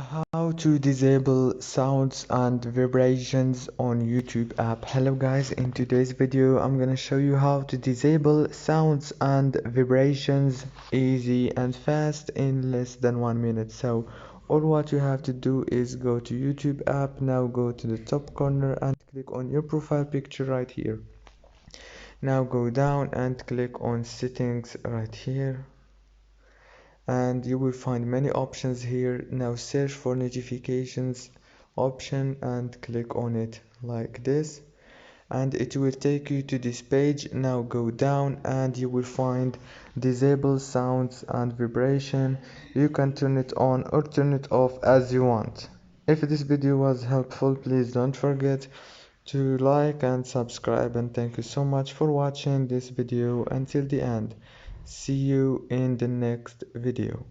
How to disable sounds and vibrations on YouTube app. Hello guys, in today's video I'm gonna show you how to disable sounds and vibrations easy and fast in less than 1 minute. So all what you have to do is go to YouTube app. Now go to the top corner and click on your profile picture right here. Now go down and click on settings right here, and you will find many options here. Now search for notifications option and click on it like this, and it will take you to this page. Now go down and you will find disable sounds and vibration. You can turn it on or turn it off as you want. If this video was helpful, please don't forget to like and subscribe, and thank you so much for watching this video until the end. See you in the next video.